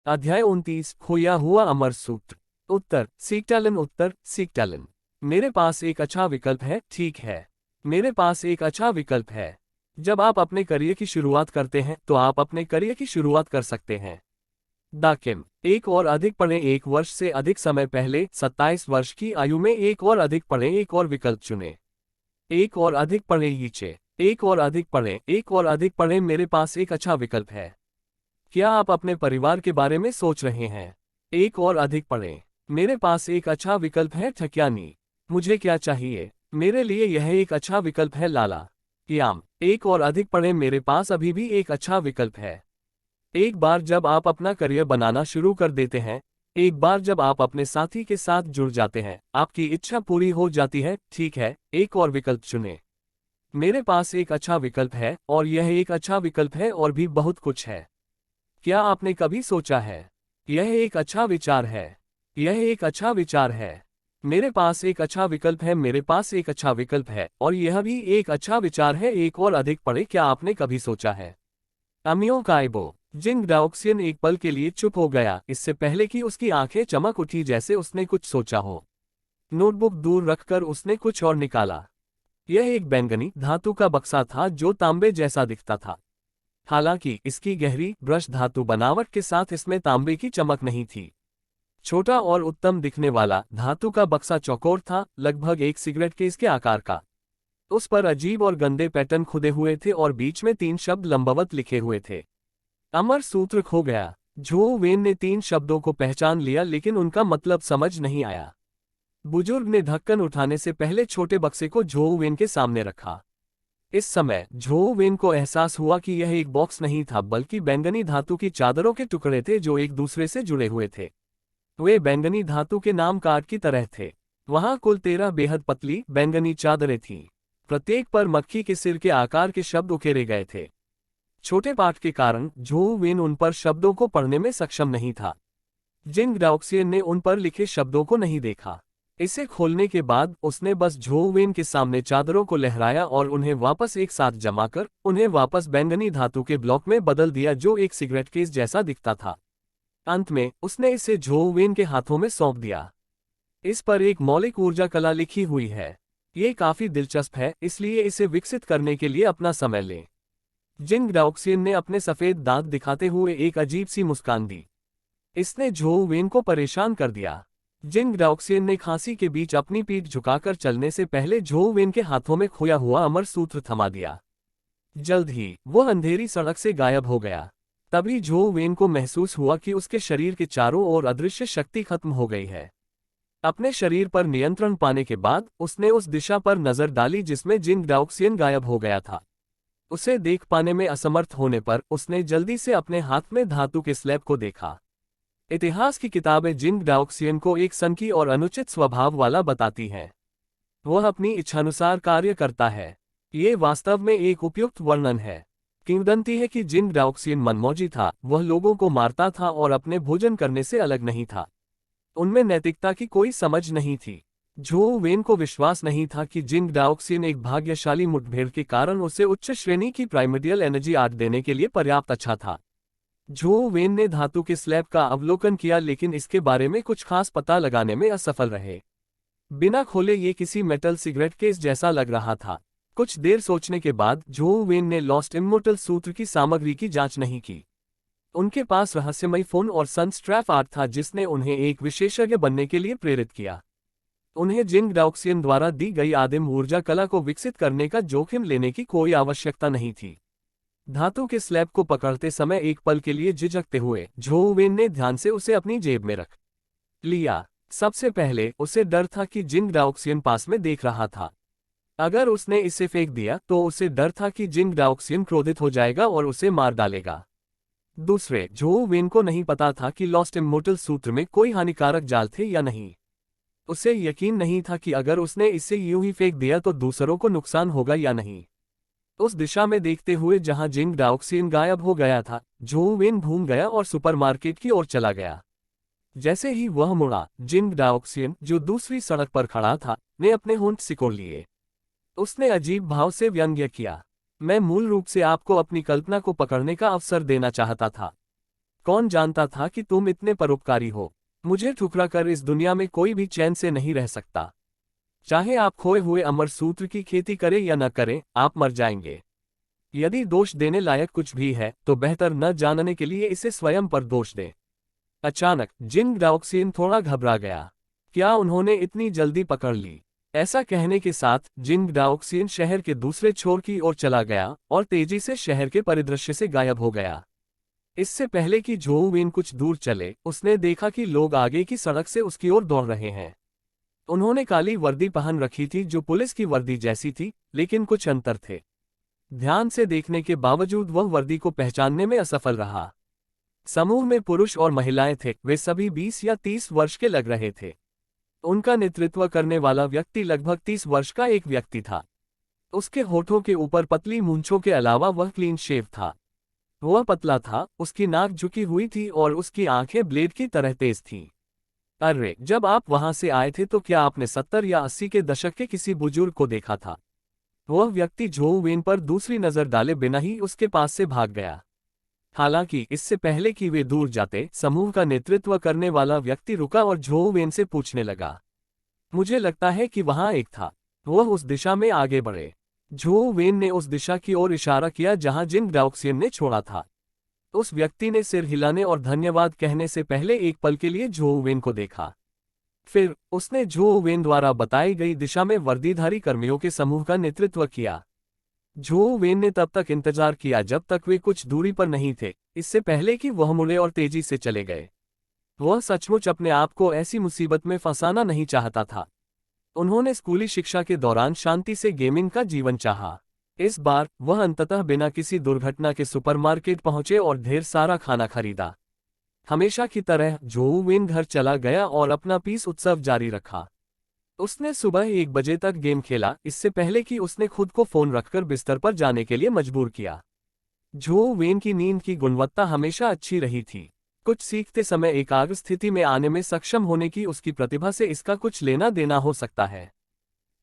अध्याय 29 खोया हुआ अमर सूत्र। उत्तर सीकटैलन। उत्तर सीकटैलन। मेरे पास एक अच्छा विकल्प है। ठीक है, मेरे पास एक अच्छा विकल्प है। जब आप अपने करियर की शुरुआत करते हैं तो आप अपने करियर की शुरुआत कर सकते हैं। दाकिम एक और अधिक पढ़ें। एक वर्ष से अधिक समय पहले 27 वर्ष की आयु में एक और अधिक पढ़ें। एक और विकल्प चुनें। एक और अधिक पढ़ें। नीचे एक और अधिक पढ़ें। एक और अधिक पढ़ें। मेरे पास एक अच्छा विकल्प है। क्या आप अपने परिवार के बारे में सोच रहे हैं? एक और अधिक पढ़ें। मेरे पास एक अच्छा विकल्प है। ठक्यानी मुझे क्या चाहिए? मेरे लिए यह एक अच्छा विकल्प है। लाला याम एक और अधिक पढ़ें। मेरे पास अभी भी एक अच्छा विकल्प है। एक बार जब आप अपना करियर बनाना शुरू कर देते हैं, एक बार जब आप अपने साथी के साथ जुड़ जाते हैं, आपकी इच्छा पूरी हो जाती है। ठीक है, एक और विकल्प चुनें। मेरे पास एक अच्छा विकल्प है और यह एक अच्छा विकल्प है और भी बहुत कुछ है। क्या आपने कभी सोचा है? यह एक अच्छा विचार है। यह एक अच्छा विचार है। मेरे पास एक अच्छा विकल्प है। मेरे पास एक अच्छा विकल्प है और यह भी एक अच्छा विचार है। एक और अधिक पढ़े। क्या आपने कभी सोचा है? अमियो काइबो जिंग डाओक्सियन एक पल के लिए चुप हो गया, इससे पहले कि उसकी आंखें चमक उठी जैसे उसने कुछ सोचा हो। नोटबुक दूर रखकर उसने कुछ और निकाला। यह एक बैंगनी धातु का बक्सा था जो तांबे जैसा दिखता था। हालांकि इसकी गहरी ब्रश धातु बनावट के साथ इसमें तांबे की चमक नहीं थी। छोटा और उत्तम दिखने वाला धातु का बक्सा चौकोर था, लगभग एक सिगरेट केस के आकार का। उस पर अजीब और गंदे पैटर्न खुदे हुए थे और बीच में 3 शब्द लंबवत लिखे हुए थे। अमर सूत्र खो गया। झो वेन ने 3 शब्दों को पहचान लिया लेकिन उनका मतलब समझ नहीं आया। बुजुर्ग ने ढक्कन उठाने से पहले छोटे बक्से को झो वेन के सामने रखा। इस समय झो वेन को एहसास हुआ कि यह एक बॉक्स नहीं था बल्कि बैंगनी धातु की चादरों के टुकड़े थे जो एक दूसरे से जुड़े हुए थे। वे बैंगनी धातु के नाम कार्ड की तरह थे। वहां कुल 13 बेहद पतली बैंगनी चादरें थीं। प्रत्येक पर मक्खी के सिर के आकार के शब्द उकेरे गए थे। छोटे पाठ के कारण झो वेन उन पर शब्दों को पढ़ने में सक्षम नहीं था। जिंग डाओक्सियन ने उन पर लिखे शब्दों को नहीं देखा। इसे खोलने के बाद उसने बस झो वेन के सामने चादरों को लहराया और उन्हें वापस एक साथ जमा कर उन्हें वापस बैंगनी धातु के ब्लॉक में बदल दिया जो एक सिगरेट केस जैसा दिखता था। अंत में उसने इसे झो वेन के हाथों में सौंप दिया। इस पर एक मौलिक ऊर्जा कला लिखी हुई है। ये काफी दिलचस्प है, इसलिए इसे विकसित करने के लिए अपना समय लें। जिंग डाओक्सियन ने अपने सफेद दांत दिखाते हुए एक अजीब सी मुस्कान दी। इसने झो वेन को परेशान कर दिया। जिंग डाओक्सियन ने खांसी के बीच अपनी पीठ झुकाकर चलने से पहले झो वेन के हाथों में खोया हुआ अमर सूत्र थमा दिया। जल्द ही वह अंधेरी सड़क से गायब हो गया। तभी झो वेन को महसूस हुआ कि उसके शरीर के चारों ओर अदृश्य शक्ति खत्म हो गई है। अपने शरीर पर नियंत्रण पाने के बाद उसने उस दिशा पर नजर डाली जिसमें जिंग डाओक्सियन गायब हो गया था। उसे देख पाने में असमर्थ होने पर उसने जल्दी से अपने हाथ में धातु के स्लैब को देखा। इतिहास की किताबें जिंग डाओक्सियन को एक सनकी और अनुचित स्वभाव वाला बताती हैं। वह अपनी इच्छानुसार कार्य करता है। ये वास्तव में एक उपयुक्त वर्णन है। किंवदंती है कि जिंग डाओक्सियन मनमौजी था, वह लोगों को मारता था और अपने भोजन करने से अलग नहीं था। उनमें नैतिकता की कोई समझ नहीं थी। झो वेन को विश्वास नहीं था कि जिंग डाओक्सियन एक भाग्यशाली मुठभेड़ के कारण उसे उच्च श्रेणी की प्राइमर्डियल एनर्जी आर्ट देने के लिए पर्याप्त अच्छा था। झो वेन ने धातु के स्लैब का अवलोकन किया लेकिन इसके बारे में कुछ खास पता लगाने में असफल रहे। बिना खोले ये किसी मेटल सिगरेट केस जैसा लग रहा था। कुछ देर सोचने के बाद झो वेन ने लॉस्ट इमोर्टल सूत्र की सामग्री की जांच नहीं की। उनके पास रहस्यमयी फोन और सन स्ट्रैप आर्ट था जिसने उन्हें एक विशेषज्ञ बनने के लिए प्रेरित किया। उन्हें जिंग डाओक्सियन द्वारा दी गई आदिम ऊर्जा कला को विकसित करने का जोखिम लेने की कोई आवश्यकता नहीं थी। धातु के स्लैब को पकड़ते समय एक पल के लिए झिझकते हुए झो वेन ने ध्यान से उसे अपनी जेब में रख लिया। सबसे पहले उसे डर था कि जिंग डाओक्सियन पास में देख रहा था। अगर उसने इसे फेंक दिया तो उसे डर था कि जिंग डाओक्सियन क्रोधित हो जाएगा और उसे मार डालेगा। दूसरे, झो वेन को नहीं पता था कि लॉस्ट इमोर्टल सूत्र में कोई हानिकारक जाल थे या नहीं। उसे यकीन नहीं था कि अगर उसने इसे यूं ही फेंक दिया तो दूसरों को नुकसान होगा या नहीं। उस दिशा में देखते हुए जहां जिंग डाओक्सियन गायब हो गया था, झो वेन घूम गया और सुपरमार्केट की ओर चला गया। जैसे ही वह मुड़ा, जिंग डाओक्सियन, जो दूसरी सड़क पर खड़ा था, ने अपने होंठ सिकोड़ लिए। उसने अजीब भाव से व्यंग्य किया, मैं मूल रूप से आपको अपनी कल्पना को पकड़ने का अवसर देना चाहता था। कौन जानता था कि तुम इतने परोपकारी हो। मुझे ठुकरा कर इस दुनिया में कोई भी चैन से नहीं रह सकता। चाहे आप खोए हुए अमर सूत्र की खेती करें या न करें, आप मर जाएंगे। यदि दोष देने लायक कुछ भी है तो बेहतर न जानने के लिए इसे स्वयं पर दोष दें। अचानक जिन डाओक्सिन थोड़ा घबरा गया। क्या उन्होंने इतनी जल्दी पकड़ ली? ऐसा कहने के साथ जिन डाओक्सिन शहर के दूसरे छोर की ओर चला गया और तेजी से शहर के परिदृश्य से गायब हो गया। इससे पहले कि जोऊ विन कुछ दूर चले, उसने देखा कि लोग आगे की सड़क से उसकी ओर दौड़ रहे हैं। उन्होंने काली वर्दी पहन रखी थी जो पुलिस की वर्दी जैसी थी, लेकिन कुछ अंतर थे। ध्यान से देखने के बावजूद वह वर्दी को पहचानने में असफल रहा। समूह में पुरुष और महिलाएं थे, वे सभी 20 या 30 वर्ष के लग रहे थे। उनका नेतृत्व करने वाला व्यक्ति लगभग 30 वर्ष का एक व्यक्ति था। उसके होठों के ऊपर पतली मूंछों के अलावा वह क्लीन शेव था। वह पतला था, उसकी नाक झुकी हुई थी और उसकी आंखें ब्लेड की तरह तेज थीं। अरे, जब आप वहां से आए थे तो क्या आपने 70 या 80 के दशक के किसी बुजुर्ग को देखा था? वह व्यक्ति जोऊ वेन पर दूसरी नजर डाले बिना ही उसके पास से भाग गया। हालांकि इससे पहले कि वे दूर जाते, समूह का नेतृत्व करने वाला व्यक्ति रुका और जोऊ वेन से पूछने लगा। मुझे लगता है कि वहां एक था। वह उस दिशा में आगे बढ़े। जोऊ वेन ने उस दिशा की ओर इशारा किया जहां जिन डाओक्सिन ने छोड़ा था। उस व्यक्ति ने सिर हिलाने और धन्यवाद कहने से पहले एक पल के लिए जोऊ वेन को देखा। फिर उसने जोऊ वेन द्वारा बताई गई दिशा में वर्दीधारी कर्मियों के समूह का नेतृत्व किया। जोऊ वेन ने तब तक इंतजार किया जब तक वे कुछ दूरी पर नहीं थे, इससे पहले कि वह मुड़े और तेजी से चले गए। वह सचमुच अपने आप को ऐसी मुसीबत में फंसाना नहीं चाहता था। उन्होंने स्कूली शिक्षा के दौरान शांति से गेमिंग का जीवन चाहा। इस बार वह अंततः बिना किसी दुर्घटना के सुपरमार्केट पहुंचे और ढेर सारा खाना खरीदा। हमेशा की तरह जोऊ वेन घर चला गया और अपना पीस उत्सव जारी रखा। उसने सुबह 1 बजे तक गेम खेला, इससे पहले कि उसने खुद को फोन रखकर बिस्तर पर जाने के लिए मजबूर किया। जोऊ वेन की नींद की गुणवत्ता हमेशा अच्छी रही थी। कुछ सीखते समय एकाग्र स्थिति में आने में सक्षम होने की उसकी प्रतिभा से इसका कुछ लेना देना हो सकता है।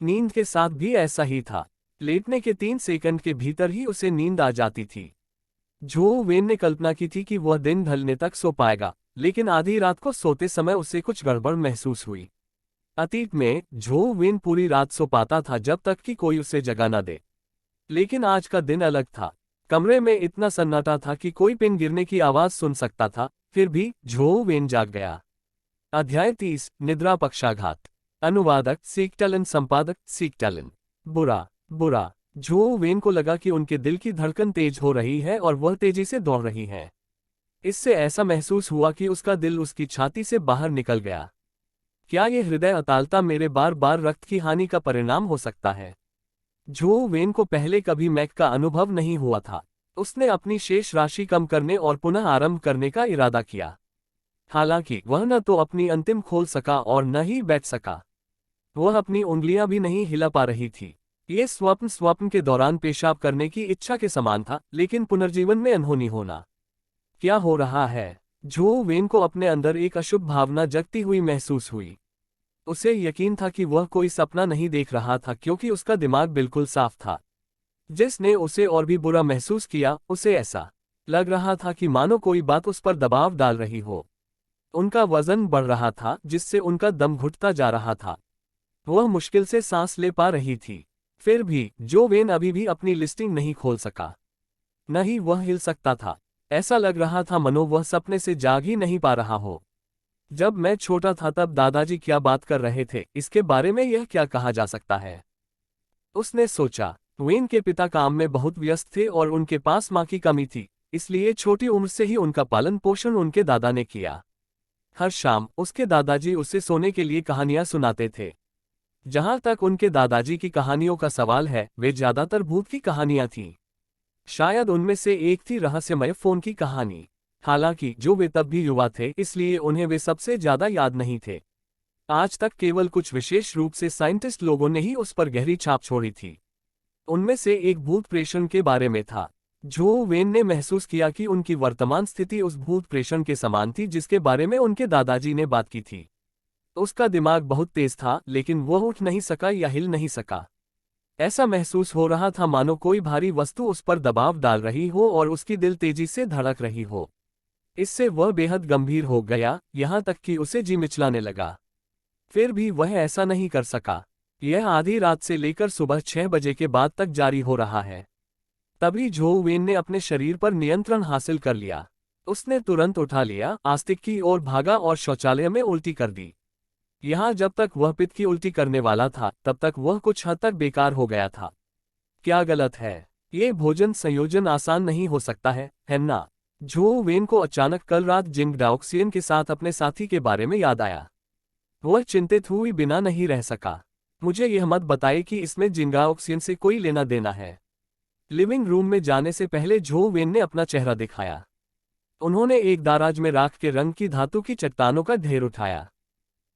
नींद के साथ भी ऐसा ही था। लेटने के 3 सेकंड के भीतर ही उसे नींद आ जाती थी। जोऊ वेन ने कल्पना की थी कि वह दिन ढलने तक सो पाएगा, लेकिन आधी रात को सोते समय उसे कुछ गड़बड़ महसूस हुई। अतीत में जोऊ वेन पूरी रात सो पाता था जब तक कि कोई उसे जगा न दे। लेकिन आज का दिन अलग था। कमरे में इतना सन्नाटा था कि कोई पिन गिरने की आवाज सुन सकता था, फिर भी जोऊ वेन जाग गया। अध्याय 30 निद्रा पक्षाघात। अनुवादक सीकटलन, संपादक सीकटलन। बुरा बुरा। जोऊ वेन को लगा कि उनके दिल की धड़कन तेज हो रही है और वह तेजी से दौड़ रही है। इससे ऐसा महसूस हुआ कि उसका दिल उसकी छाती से बाहर निकल गया। क्या यह हृदय अतालता मेरे बार बार रक्त की हानि का परिणाम हो सकता है? जोऊ वेन को पहले कभी मैक का अनुभव नहीं हुआ था। उसने अपनी शेष राशि कम करने और पुनः आरंभ करने का इरादा किया। हालांकि वह न तो अपनी अंतिम खोल सका और न ही बैठ सका। वह अपनी उंगलियां भी नहीं हिला पा रही थी। ये स्वप्न के दौरान पेशाब करने की इच्छा के समान था, लेकिन पुनर्जीवन में अनहोनी होना। क्या हो रहा है? जोऊ वेन को अपने अंदर एक अशुभ भावना जगती हुई महसूस हुई। उसे यकीन था कि वह कोई सपना नहीं देख रहा था, क्योंकि उसका दिमाग बिल्कुल साफ था। जिसने उसे और भी बुरा महसूस किया, उसे ऐसा लग रहा था कि मानो कोई बात उस पर दबाव डाल रही हो। उनका वजन बढ़ रहा था, जिससे उनका दम घुटता जा रहा था। वह मुश्किल से सांस ले पा रही थी। फिर भी जो वेन अभी भी अपनी लिस्टिंग नहीं खोल सका। न ही वह हिल सकता था। ऐसा लग रहा था मनो वह सपने से जाग ही नहीं पा रहा हो। जब मैं छोटा था तब दादाजी क्या बात कर रहे थे, इसके बारे में यह क्या कहा जा सकता है? उसने सोचा। वेन के पिता काम में बहुत व्यस्त थे और उनके पास मां की कमी थी, इसलिए छोटी उम्र से ही उनका पालन पोषण उनके दादा ने किया। हर शाम उसके दादाजी उसे सोने के लिए कहानियां सुनाते थे। जहां तक उनके दादाजी की कहानियों का सवाल है, वे ज्यादातर भूत की कहानियां थीं। शायद उनमें से एक थी रहस्यमय फोन की कहानी। हालांकि जो वे तब भी युवा थे, इसलिए उन्हें वे सबसे ज्यादा याद नहीं थे। आज तक केवल कुछ विशेष रूप से साइंटिस्ट लोगों ने ही उस पर गहरी छाप छोड़ी थी। उनमें से एक भूत प्रेषण के बारे में था। जोऊ वेन ने महसूस किया कि उनकी वर्तमान स्थिति उस भूत प्रेषण के समान थी जिसके बारे में उनके दादाजी ने बात की थी। उसका दिमाग बहुत तेज था, लेकिन वह उठ नहीं सका या हिल नहीं सका। ऐसा महसूस हो रहा था मानो कोई भारी वस्तु उस पर दबाव डाल रही हो और उसकी दिल तेजी से धड़क रही हो। इससे वह बेहद गंभीर हो गया, यहाँ तक कि उसे जी मिचलाने लगा। फिर भी वह ऐसा नहीं कर सका। यह आधी रात से लेकर सुबह 6 बजे के बाद तक जारी हो रहा है। तभी झो वेन ने अपने शरीर पर नियंत्रण हासिल कर लिया। उसने तुरंत उठा लिया, आस्तिक की ओर भागा और शौचालय में उल्टी कर दी। यहाँ जब तक वह पित्त की उल्टी करने वाला था तब तक वह कुछ हद तक बेकार हो गया था। क्या गलत है? ये भोजन संयोजन आसान नहीं हो सकता है ना? झो वेन को अचानक कल रात जिंग डाओक्सियन के साथ अपने साथी के बारे में याद आया। वह चिंतित हुई बिना नहीं रह सका। मुझे यह मत बताइए कि इसमें जिंगाओक्सियन से कोई लेना देना है। लिविंग रूम में जाने से पहले झो वेन ने अपना चेहरा दिखाया। उन्होंने एक दाराज में राख के रंग की धातु की चट्टानों का ढेर उठाया।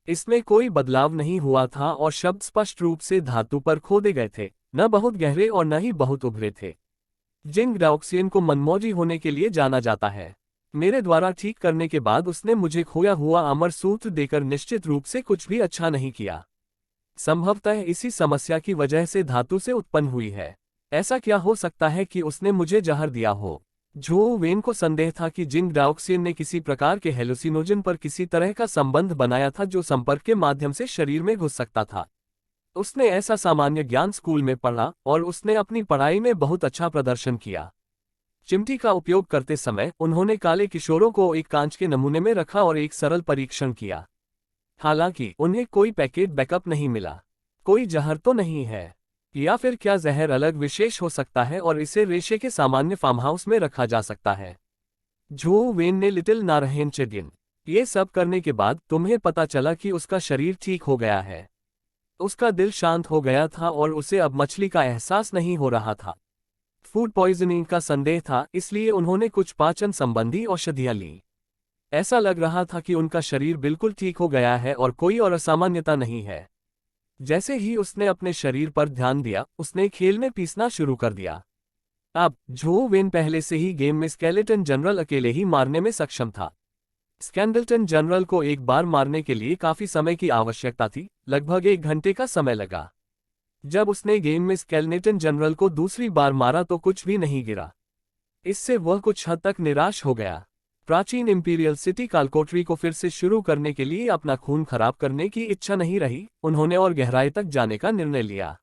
इसमें कोई बदलाव नहीं हुआ था और शब्द स्पष्ट रूप से धातु पर खोदे गए थे, न बहुत गहरे और न ही बहुत उभरे थे। जिंग डाओक्सियन को मनमौजी होने के लिए जाना जाता है। मेरे द्वारा ठीक करने के बाद उसने मुझे खोया हुआ अमर सूत्र देकर निश्चित रूप से कुछ भी अच्छा नहीं किया। संभवतः इसी समस्या की वजह से धातु से उत्पन्न हुई है। ऐसा क्या हो सकता है कि उसने मुझे जहर दिया हो? झो वेन को संदेह था कि जिंग डाओक्सियन ने किसी प्रकार के हेलुसिनोजन पर किसी तरह का संबंध बनाया था जो संपर्क के माध्यम से शरीर में घुस सकता था। उसने ऐसा सामान्य ज्ञान स्कूल में पढ़ा और उसने अपनी पढ़ाई में बहुत अच्छा प्रदर्शन किया। चिमटी का उपयोग करते समय उन्होंने काले किशोरों को एक कांच के नमूने में रखा और एक सरल परीक्षण किया। हालांकि उन्हें कोई पैकेट बैकअप नहीं मिला। कोई जहर तो नहीं है? या फिर क्या जहर अलग विशेष हो सकता है और इसे रेशे के सामान्य फार्म हाउस में रखा जा सकता है? झो वेन ने लिटिल नारहेनचेडिन। ये सब करने के बाद तुम्हें पता चला कि उसका शरीर ठीक हो गया है। उसका दिल शांत हो गया था और उसे अब मछली का एहसास नहीं हो रहा था। फूड पॉइजनिंग का संदेह था, इसलिए उन्होंने कुछ पाचन संबंधी औषधियां ली। ऐसा लग रहा था कि उनका शरीर बिल्कुल ठीक हो गया है और कोई और असामान्यता नहीं है। जैसे ही उसने अपने शरीर पर ध्यान दिया, उसने खेल में पीसना शुरू कर दिया। अब झो वेन पहले से ही गेम में स्केलेटन जनरल अकेले ही मारने में सक्षम था। स्केलेटन जनरल को एक बार मारने के लिए काफी समय की आवश्यकता थी, लगभग 1 घंटे का समय लगा। जब उसने गेम में स्केलेटन जनरल को दूसरी बार मारा तो कुछ भी नहीं गिरा। इससे वह कुछ हद तक निराश हो गया। प्राचीन इंपीरियल सिटी कालकोटरी को फिर से शुरू करने के लिए अपना खून खराब करने की इच्छा नहीं रही, उन्होंने और गहराई तक जाने का निर्णय लिया।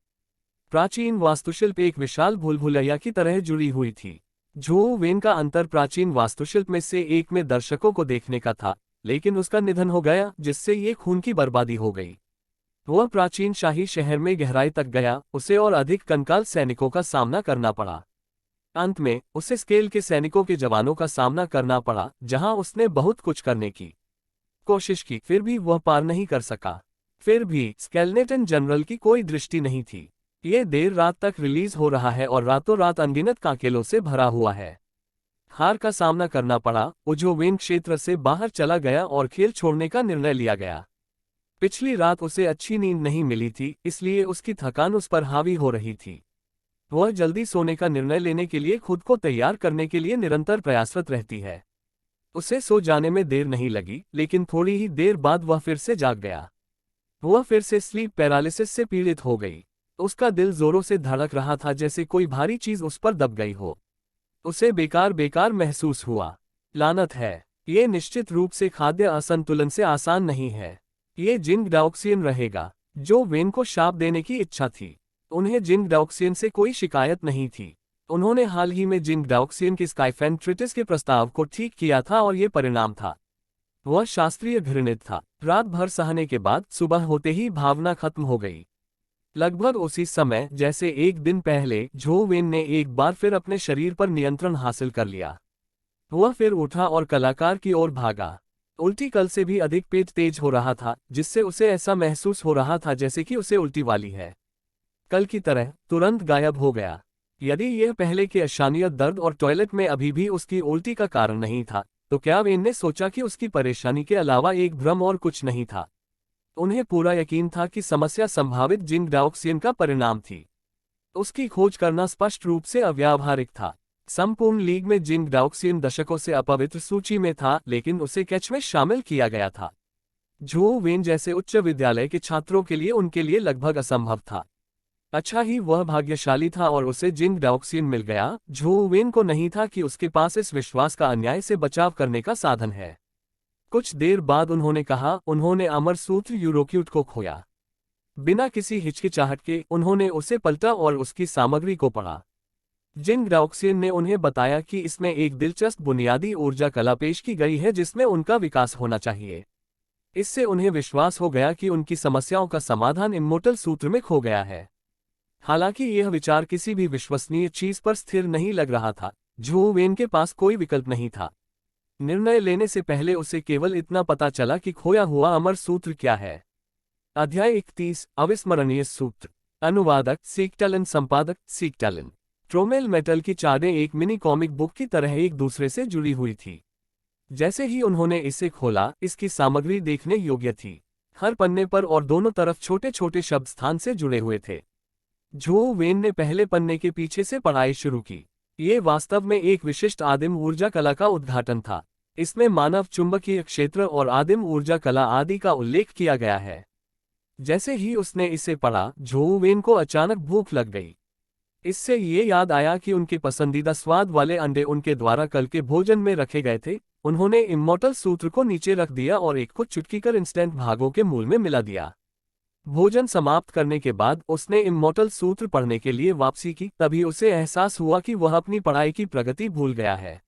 प्राचीन वास्तुशिल्प एक विशाल भूलभुलैया की तरह जुड़ी हुई थी। झो वेन का अंतर प्राचीन वास्तुशिल्प में से एक में दर्शकों को देखने का था, लेकिन उसका निधन हो गया जिससे ये खून की बर्बादी हो गई। वह प्राचीन शाही शहर में गहराई तक गया, उसे और अधिक कंकाल सैनिकों का सामना करना पड़ा। अंत में उसे स्केल के सैनिकों के जवानों का सामना करना पड़ा, जहां उसने बहुत कुछ करने की कोशिश की, फिर भी वह पार नहीं कर सका। फिर भी स्केलेटन जनरल की कोई दृष्टि नहीं थी। ये देर रात तक रिलीज हो रहा है और रातों रात अनगिनत काकेलों से भरा हुआ है। हार का सामना करना पड़ा, झो वेन क्षेत्र से बाहर चला गया और खेल छोड़ने का निर्णय लिया गया। पिछली रात उसे अच्छी नींद नहीं मिली थी, इसलिए उसकी थकान उस पर हावी हो रही थी। वह जल्दी सोने का निर्णय लेने के लिए खुद को तैयार करने के लिए निरंतर प्रयासरत रहती है। उसे सो जाने में देर नहीं लगी, लेकिन थोड़ी ही देर बाद वह फिर से जाग गया। वह फिर से स्लीप पैरालिसिस से पीड़ित हो गई। उसका दिल जोरों से धड़क रहा था, जैसे कोई भारी चीज उस पर दब गई हो। उसे बेकार बेकार महसूस हुआ। लानत है, ये निश्चित रूप से खाद्य असंतुलन से आसान नहीं है। ये जिंग डाओक्सियन रहेगा। जो वेन को शाप देने की इच्छा थी। उन्हें जिंग डाओक्सियन से कोई शिकायत नहीं थी। उन्होंने हाल ही में जिंग डाओक्सियन की स्काइफेंट्रिटिस के प्रस्ताव को ठीक किया था और ये परिणाम था। वह शास्त्रीय घृणित था। रात भर सहने के बाद सुबह होते ही भावना खत्म हो गई। लगभग उसी समय जैसे एक दिन पहले झो वेन ने एक बार फिर अपने शरीर पर नियंत्रण हासिल कर लिया। वह फिर उठा और कलाकार की ओर भागा। उल्टी कल से भी अधिक पेट तेज हो रहा था, जिससे उसे ऐसा महसूस हो रहा था जैसे कि उसे उल्टी वाली है। कल की तरह तुरंत गायब हो गया। यदि यह पहले के अशानियत दर्द और टॉयलेट में अभी भी उसकी उल्टी का कारण नहीं था, तो क्या वेन ने सोचा कि उसकी परेशानी के अलावा एक भ्रम और कुछ नहीं था? उन्हें पूरा यकीन था कि समस्या संभावित जिंग डाओक्सियन का परिणाम थी। उसकी खोज करना स्पष्ट रूप से अव्यावहारिक था। संपूर्ण लीग में जिंग डाओक्सियन दशकों से अपवित्र सूची में था, लेकिन उसे कैच में शामिल किया गया था। झो वेन जैसे उच्च विद्यालय के छात्रों के लिए उनके लिए लगभग असंभव था। अच्छा ही वह भाग्यशाली था और उसे जिंग डाओक्सियन मिल गया, झो वेन को नहीं था कि उसके पास इस विश्वास का अन्याय से बचाव करने का साधन है। कुछ देर बाद उन्होंने कहा, उन्होंने अमर सूत्र यूरोक्यूट को खोया। बिना किसी हिचकिचाहट के उन्होंने उसे पलटा और उसकी सामग्री को पढ़ा। जिंग डाओक्सियन ने उन्हें बताया कि इसमें एक दिलचस्प बुनियादी ऊर्जा कला पेश की गई है जिसमें उनका विकास होना चाहिए। इससे उन्हें विश्वास हो गया कि उनकी समस्याओं का समाधान इम्मोर्टल सूत्र में खो गया है। हालांकि यह विचार किसी भी विश्वसनीय चीज पर स्थिर नहीं लग रहा था। झो वेन के पास कोई विकल्प नहीं था। निर्णय लेने से पहले उसे केवल इतना पता चला कि खोया हुआ अमर सूत्र क्या है। अध्याय 31 अविस्मरणीय सूत्र। अनुवादक सीक्टलन, संपादक सीक्टलन। ट्रोमेल मेटल की चारें एक मिनी कॉमिक बुक की तरह एक दूसरे से जुड़ी हुई थी। जैसे ही उन्होंने इसे खोला, इसकी सामग्री देखने योग्य थी। हर पन्ने पर और दोनों तरफ छोटे छोटे शब्द स्थान से जुड़े हुए थे। झो वेन ने पहले पन्ने के पीछे से पढ़ाई शुरू की। ये वास्तव में एक विशिष्ट आदिम ऊर्जा कला का उद्घाटन था। इसमें मानव चुंबकीय क्षेत्र और आदिम ऊर्जा कला आदि का उल्लेख किया गया है। जैसे ही उसने इसे पढ़ा, झो वेन को अचानक भूख लग गई। इससे ये याद आया कि उनके पसंदीदा स्वाद वाले अंडे उनके द्वारा कल के भोजन में रखे गए थे। उन्होंने इम्मॉर्टल सूत्र को नीचे रख दिया और एक को चुटकी कर इंस्टेंट भागों के मूल में मिला दिया। भोजन समाप्त करने के बाद उसने इम्मॉर्टल सूत्र पढ़ने के लिए वापसी की। तभी उसे एहसास हुआ कि वह अपनी पढ़ाई की प्रगति भूल गया है।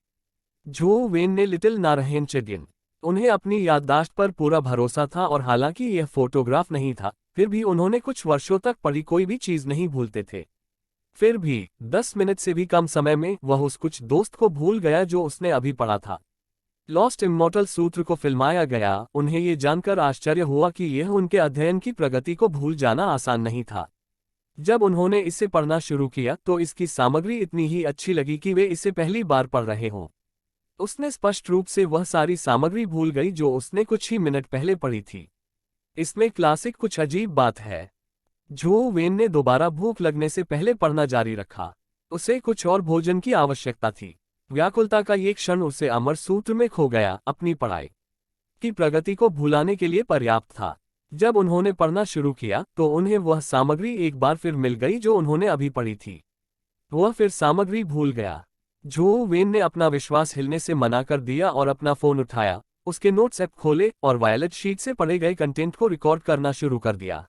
झो वेन ने लिटिल नारहेन चेडियन। उन्हें अपनी याददाश्त पर पूरा भरोसा था और हालांकि यह फोटोग्राफ नहीं था, फिर भी उन्होंने कुछ वर्षों तक पढ़ी कोई भी चीज नहीं भूलते थे। फिर भी 10 मिनट से भी कम समय में वह उस कुछ दोस्त को भूल गया जो उसने अभी पढ़ा था। लॉस्ट इम्मॉर्टल सूत्र को फिल्माया गया। उन्हें ये जानकर आश्चर्य हुआ कि यह उनके अध्ययन की प्रगति को भूल जाना आसान नहीं था। जब उन्होंने इसे पढ़ना शुरू किया तो इसकी सामग्री इतनी ही अच्छी लगी कि वे इसे पहली बार पढ़ रहे हों। उसने स्पष्ट रूप से वह सारी सामग्री भूल गई जो उसने कुछ ही मिनट पहले पढ़ी थी। इसमें क्लासिक कुछ अजीब बात है। झो वेन ने दोबारा भूख लगने से पहले पढ़ना जारी रखा। उसे कुछ और भोजन की आवश्यकता थी। व्याकुलता का ये क्षण उसे अमर सूत्र में खो गया। अपनी पढ़ाई की प्रगति को भुलाने के लिए पर्याप्त था। जब उन्होंने पढ़ना शुरू किया तो उन्हें वह सामग्री एक बार फिर मिल गई जो उन्होंने अभी पढ़ी थी। वह फिर सामग्री भूल गया। झो वेन ने अपना विश्वास हिलने से मना कर दिया और अपना फोन उठाया, उसके नोट्स ऐप खोले और वायलेट शीट से पढ़े गए कंटेंट को रिकॉर्ड करना शुरू कर दिया।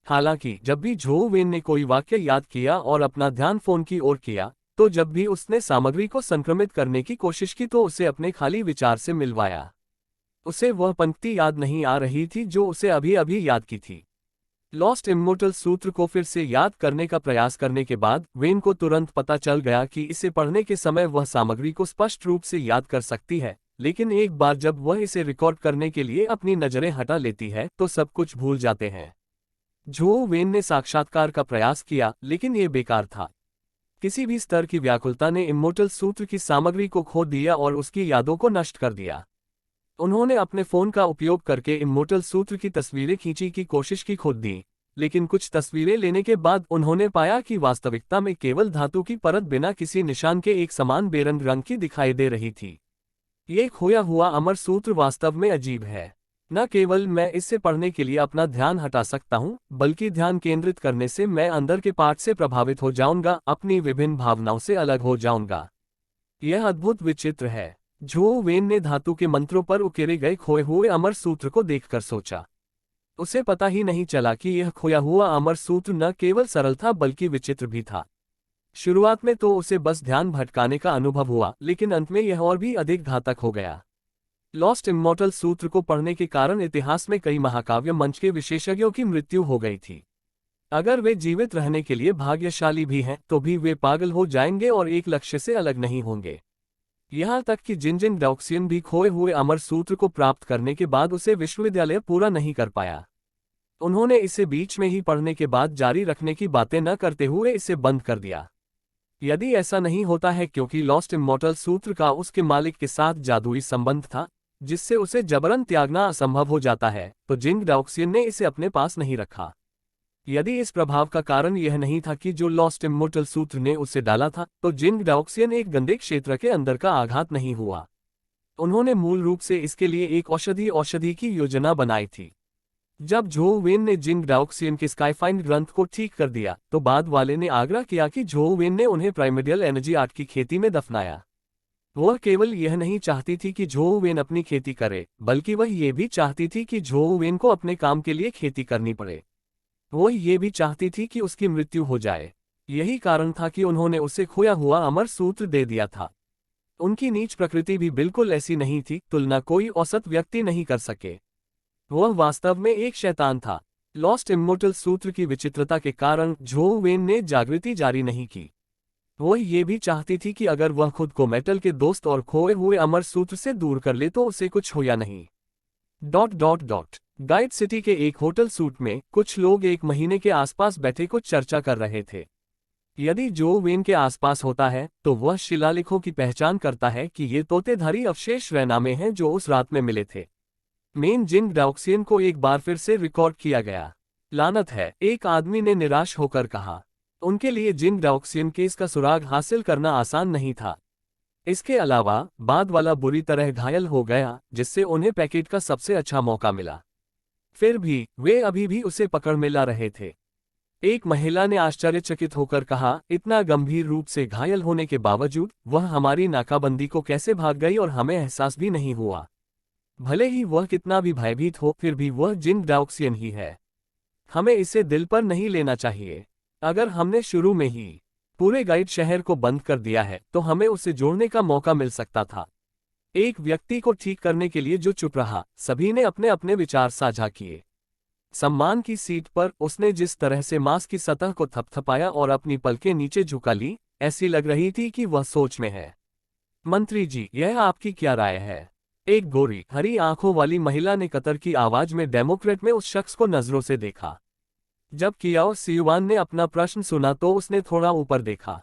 हालांकि जब भी झो वेन ने कोई वाक्य याद किया और अपना ध्यान फोन की ओर किया, तो जब भी उसने सामग्री को संक्रमित करने की कोशिश की तो उसे अपने खाली विचार से मिलवाया। उसे वह पंक्ति याद नहीं आ रही थी जो उसे अभी अभी याद की थी। लॉस्ट इम्मोर्टल सूत्र को फिर से याद करने का प्रयास करने के बाद वेन को तुरंत पता चल गया कि इसे पढ़ने के समय वह सामग्री को स्पष्ट रूप से याद कर सकती है, लेकिन एक बार जब वह इसे रिकॉर्ड करने के लिए अपनी नजरें हटा लेती है तो सब कुछ भूल जाते हैं। झो वेन ने साक्षात्कार का प्रयास किया, लेकिन यह बेकार था। किसी भी स्तर की व्याकुलता ने इम्मोर्टल सूत्र की सामग्री को खो दिया और उसकी यादों को नष्ट कर दिया। उन्होंने अपने फोन का उपयोग करके इम्मोर्टल सूत्र की तस्वीरें खींची की कोशिश की खुद दी, लेकिन कुछ तस्वीरें लेने के बाद उन्होंने पाया कि वास्तविकता में केवल धातु की परत बिना किसी निशान के एक समान बेरंग रंग की दिखाई दे रही थी। ये खोया हुआ अमर सूत्र वास्तव में अजीब है। न केवल मैं इससे पढ़ने के लिए अपना ध्यान हटा सकता हूँ, बल्कि ध्यान केंद्रित करने से मैं अंदर के पाठ से प्रभावित हो जाऊंगा, अपनी विभिन्न भावनाओं से अलग हो जाऊंगा। यह अद्भुत विचित्र है। झो वेन ने धातु के मंत्रों पर उकेरे गए खोए हुए अमर सूत्र को देखकर सोचा। उसे पता ही नहीं चला कि यह खोया हुआ अमर सूत्र न केवल सरल था बल्कि विचित्र भी था। शुरुआत में तो उसे बस ध्यान भटकाने का अनुभव हुआ, लेकिन अंत में यह और भी अधिक घातक हो गया। लॉस्ट इम्मॉर्टल सूत्र को पढ़ने के कारण इतिहास में कई महाकाव्य मंच के विशेषज्ञों की मृत्यु हो गई थी। अगर वे जीवित रहने के लिए भाग्यशाली भी हैं तो भी वे पागल हो जाएंगे और एक लक्ष्य से अलग नहीं होंगे। यहाँ तक कि जिंग डाओक्सियन भी खोए हुए अमर सूत्र को प्राप्त करने के बाद उसे विश्वविद्यालय पूरा नहीं कर पाया। उन्होंने इसे बीच में ही पढ़ने के बाद जारी रखने की बातें न करते हुए इसे बंद कर दिया। यदि ऐसा नहीं होता है क्योंकि लॉस्ट इम्मॉर्टल सूत्र का उसके मालिक के साथ जादुई संबंध था, जिससे उसे जबरन त्यागना असंभव हो जाता है, तो जिंग डाओक्सियन ने इसे अपने पास नहीं रखा। यदि इस प्रभाव का कारण यह नहीं था कि जो लॉस्ट इम्मॉर्टल सूत्र ने उसे डाला था, तो जिंग डाओक्सियन एक गंदे क्षेत्र के अंदर का आघात नहीं हुआ। उन्होंने मूल रूप से इसके लिए एक औषधि की योजना बनाई थी। जब झो वेन ने जिंग डाओक्सियन के स्काईफाइन ग्रंथ को ठीक कर दिया तो बाद वाले ने आग्रह किया कि झो वेन ने उन्हें प्राइमर्डियल एनर्जी आर्ट की खेती में दफनाया। वह केवल यह नहीं चाहती थी कि झो वेन अपनी खेती करे, बल्कि वह ये भी चाहती थी कि झो वेन को अपने काम के लिए खेती करनी पड़े। वह ये भी चाहती थी कि उसकी मृत्यु हो जाए। यही कारण था कि उन्होंने उसे खोया हुआ अमर सूत्र दे दिया था। उनकी नीच प्रकृति भी बिल्कुल ऐसी नहीं थी, तुलना कोई औसत व्यक्ति नहीं कर सके। वह वास्तव में एक शैतान था। लॉस्ट इमोर्टल सूत्र की विचित्रता के कारण झो वेन ने जागृति जारी नहीं की। वह ये भी चाहती थी कि अगर वह खुद को मेटल के दोस्त और खोए हुए अमर सूत्र से दूर कर ले तो उसे कुछ हो या नहीं। ... गाइड सिटी के एक होटल सूट में कुछ लोग एक महीने के आसपास बैठे कुछ चर्चा कर रहे थे। यदि जो वेन के आसपास होता है तो वह शिलालेखों की पहचान करता है कि ये तोतेधारी अवशेष रहनामे हैं जो उस रात में मिले थे। मेन जिंग डाओक्सियन को एक बार फिर से रिकॉर्ड किया गया। लानत है, एक आदमी ने निराश होकर कहा। उनके लिए जिंग डाओक्सियन केस का सुराग हासिल करना आसान नहीं था। इसके अलावा बाद वाला बुरी तरह घायल हो गया, जिससे उन्हें पैकेट का सबसे अच्छा मौका मिला। फिर भी वे अभी भी उसे पकड़ में ला रहे थे। एक महिला ने आश्चर्यचकित होकर कहा, इतना गंभीर रूप से घायल होने के बावजूद वह हमारी नाकाबंदी को कैसे भाग गई और हमें एहसास भी नहीं हुआ। भले ही वह कितना भी भयभीत हो, फिर भी वह जिंग डाओक्सियन ही है। हमें इसे दिल पर नहीं लेना चाहिए। अगर हमने शुरू में ही पूरे गाइड शहर को बंद कर दिया है तो हमें उसे जोड़ने का मौका मिल सकता था। एक व्यक्ति को ठीक करने के लिए जो चुप रहा, सभी ने अपने अपने विचार साझा किए। सम्मान की सीट पर उसने जिस तरह से मांस की सतह को थपथपाया और अपनी पलकें नीचे झुका ली, ऐसी लग रही थी कि वह सोच में है। मंत्री जी, यह आपकी क्या राय है? एक गोरी हरी आंखों वाली महिला ने कतर की आवाज में डेमोक्रेट में उस शख्स को नजरों से देखा। जब कियाओ सियुआन ने अपना प्रश्न सुना तो उसने थोड़ा ऊपर देखा।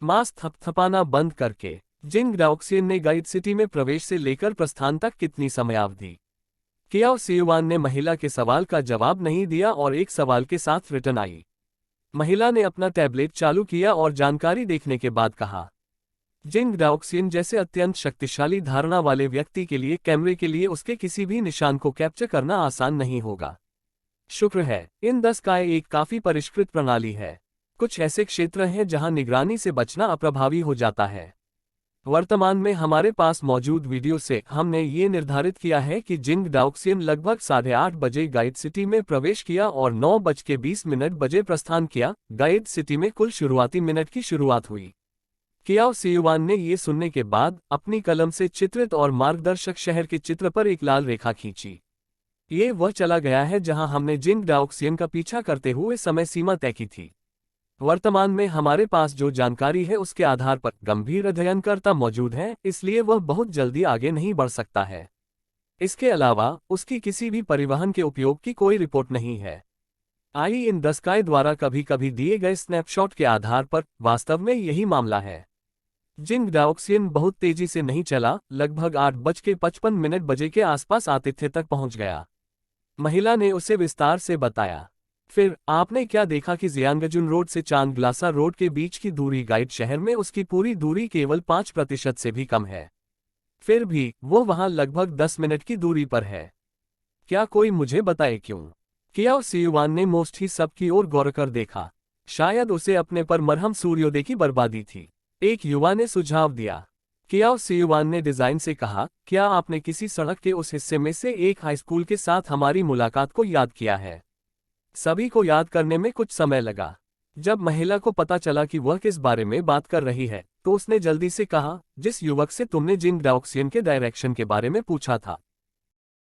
मांस थपथपाना बंद करके जिंग डाओक्सियन ने गाइड सिटी में प्रवेश से लेकर प्रस्थान तक कितनी समयावधि? कियाओ सियुआन ने महिला के सवाल का जवाब नहीं दिया और एक सवाल के साथ रिटर्न आई। महिला ने अपना टैबलेट चालू किया और जानकारी देखने के बाद कहा, जिंग डाओक्सियन जैसे अत्यंत शक्तिशाली धारणा वाले व्यक्ति के लिए कैमरे के लिए उसके किसी भी निशान को कैप्चर करना आसान नहीं होगा। शुक्र है, इन 10 का एक काफी परिष्कृत प्रणाली है। कुछ ऐसे क्षेत्र हैं जहां निगरानी से बचना अप्रभावी हो जाता है। वर्तमान में हमारे पास मौजूद वीडियो से हमने ये निर्धारित किया है कि जिंग डाओक्सियन लगभग 8:30 बजे गाइड सिटी में प्रवेश किया और 9:20 बजे प्रस्थान किया। गाइड सिटी में कुल शुरुआती मिनट की शुरुआत हुई। कियाओ सियुआन ने ये सुनने के बाद अपनी कलम से चित्रित और मार्गदर्शक शहर के चित्र पर एक लाल रेखा खींची। ये वह चला गया है जहां हमने जिंग डाओक्सियन का पीछा करते हुए समय सीमा तय की थी। वर्तमान में हमारे पास जो जानकारी है उसके आधार पर गंभीर अध्ययनकर्ता मौजूद हैं, इसलिए वह बहुत जल्दी आगे नहीं बढ़ सकता है। इसके अलावा उसकी किसी भी परिवहन के उपयोग की कोई रिपोर्ट नहीं है। इन द स्काई द्वारा कभी कभी दिए गए स्नैपशॉट के आधार पर वास्तव में यही मामला है। जिंग डाओक्सियन बहुत तेजी से नहीं चला, लगभग 8:55 बजे के आसपास आतिथ्य तक पहुंच गया। महिला ने उसे विस्तार से बताया। फिर आपने क्या देखा कि जियांगजुन रोड से चांगलासा रोड के बीच की दूरी गाइड शहर में उसकी पूरी दूरी केवल 5% से भी कम है। फिर भी वो वहां लगभग 10 मिनट की दूरी पर है। क्या कोई मुझे बताए क्यों? कियाओ सियुआन ने मोस्ट ही सब की ओर गौर कर देखा। शायद उसे अपने पर मरहम सूर्योदय की बर्बादी थी, एक युवा ने सुझाव दिया। कियाओ सियुआन ने डिजाइन से कहा, क्या आपने किसी सड़क के उस हिस्से में से एक हाई स्कूल के साथ हमारी मुलाकात को याद किया है? सभी को याद करने में कुछ समय लगा। जब महिला को पता चला कि वह किस बारे में बात कर रही है तो उसने जल्दी से कहा, जिस युवक से तुमने जिंग डाओक्सियन के डायरेक्शन के बारे में पूछा था।